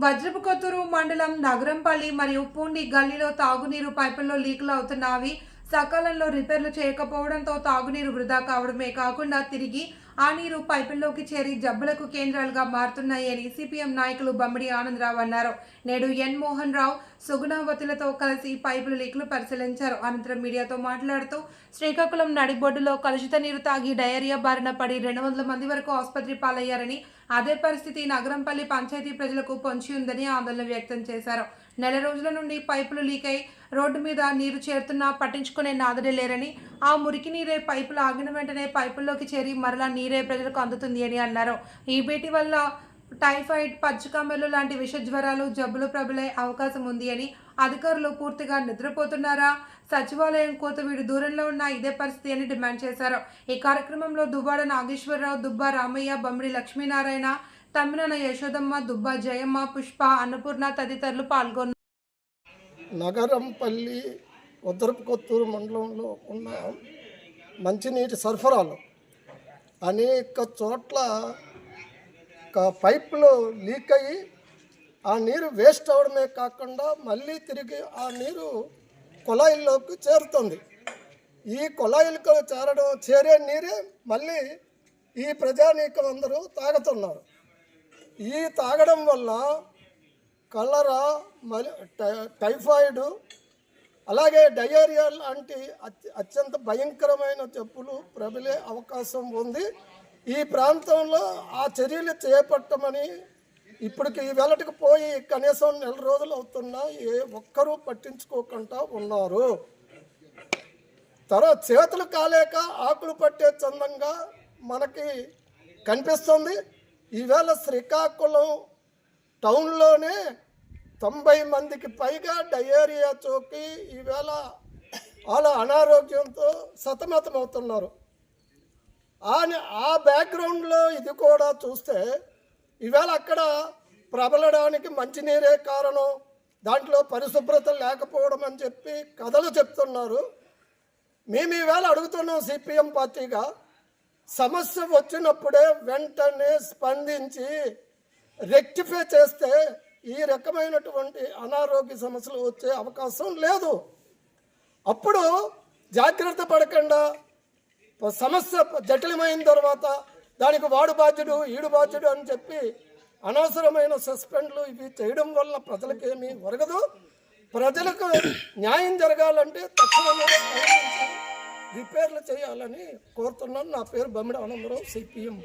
వజ్రపుకొత్తూరు మండలం నగరంపల్లి మరియు పూండి గల్లీలో తాగునీరు పైపుల్లో లీకులు అవుతున్నవి. సకాలంలో రిపేర్లు చేయకపోవడంతో తాగునీరు వృధా కావడమే కాకుండా తిరిగి ఆ నీరు పైపుల్లోకి చేరి జబ్బులకు కేంద్రాలుగా మారుతున్నాయని సిపిఎం నాయకులు బమ్మిడి ఆనందరావు అన్నారు. నేడు ఎన్ మోహన్ రావు సుగుణావతులతో కలిసి పైపుల లీకులు పరిశీలించారు. అనంతరం మీడియాతో మాట్లాడుతూ శ్రీకాకుళం నడిబొడ్డులో కలుషిత నీరు తాగి డయేరియా బారిన పడి 200 మంది వరకు ఆసుపత్రి పాలయ్యారని, అదే పరిస్థితి నగరంపల్లి పంచాయతీ ప్రజలకు పొంచి ఉందని ఆందోళన వ్యక్తం చేశారు. నెల రోజుల నుండి పైపులు లీకై రోడ్డు మీద నీరు చేరుతున్నా పట్టించుకునే నాదుడే లేరని, ఆ మురికి నీరే పైపులు ఆగిన వెంటనే పైపుల్లోకి చేరి మరలా నీరే ప్రజలకు అందుతుంది అని అన్నారు. ఈ భేటీ వల్ల టైఫాయిడ్, పచ్చకామెర్లు లాంటి విష జ్వరాలు, జబ్బులు ప్రబలే అవకాశం ఉంది అని, అధికారులు పూర్తిగా నిద్రపోతున్నారా? సచివాలయం కోతవీడు దూరంలో ఉన్న ఇదే పరిస్థితి అని డిమాండ్ చేశారు. ఈ కార్యక్రమంలో దువ్వాడ నాగేశ్వరరావు, దుబ్బా రామయ్య, బమ్మిడి లక్ష్మీనారాయణ, తమ్మిన యశోదమ్మ, దుబ్బా జయమ్మ, పుష్ప, అన్నపూర్ణ తదితరులు పాల్గొన్నారు. నగరంపల్లి వజ్రపుకొత్తూరు మండలంలో ఉన్న మంచినీటి సరఫరాలు అనేక చోట్ల పైపులు లీక్ అయ్యి ఆ నీరు వేస్ట్ అవడమే కాకుండా మళ్ళీ తిరిగి ఆ నీరు కుళాయిల్లోకి చేరుతుంది. ఈ కుళాయిలకు చేరే నీరే మళ్ళీ ఈ ప్రజానీకం అందరూ తాగుతున్నారు. ఈ తాగడం వల్ల కలరా, టైఫాయిడ్, అలాగే డయేరియా లాంటి అత్యంత భయంకరమైన జబ్బులు ప్రబలే అవకాశం ఉంది. ఈ ప్రాంతంలో ఆ చర్యలు చేపట్టమని ఇప్పటికి ఈ వేళటికి పోయి కనీసం నెల రోజులు అవుతున్నా ఏ ఒక్కరూ పట్టించుకోకుండా ఉన్నారు. తర్వాత చేతులు కాలేక ఆకులు పట్టే చందంగా మనకి కనిపిస్తుంది. ఈవేళ శ్రీకాకుళం టౌన్లోనే 90 మందికి పైగా డయేరియా సోకి ఈవేళ వాళ్ళ అనారోగ్యంతో సతమతమవుతున్నారు. ఆ బ్యాక్గ్రౌండ్లో ఇది కూడా చూస్తే ఈవేళ అక్కడ ప్రబలడానికి మంచినీరే కారణం, దాంట్లో పరిశుభ్రత లేకపోవడం అని చెప్పి కథలు చెప్తున్నారు. మేము ఈవేళ అడుగుతున్నాం సిపిఎం పార్టీగా, సమస్య వచ్చినప్పుడే వెంటనే స్పందించి రెక్టిఫై చేస్తే ఈ రకమైనటువంటి అనారోగ్య సమస్యలు వచ్చే అవకాశం లేదు. అప్పుడు జాగ్రత్త పడకుండా సమస్య జటిలమైన తర్వాత దానికి వాడు బాధ్యుడు, ఈడు బాధ్యుడు అని చెప్పి అనవసరమైన సస్పెండ్లు ఇవి చేయడం వల్ల ప్రజలకేమీ ఒరగదు. ప్రజలకు న్యాయం జరగాలంటే తక్షణమే రిపేర్లు చేయాలని కోరుతున్నాను. నా పేరు బమ్మిడి ఆనందరావు, సిపిఎం.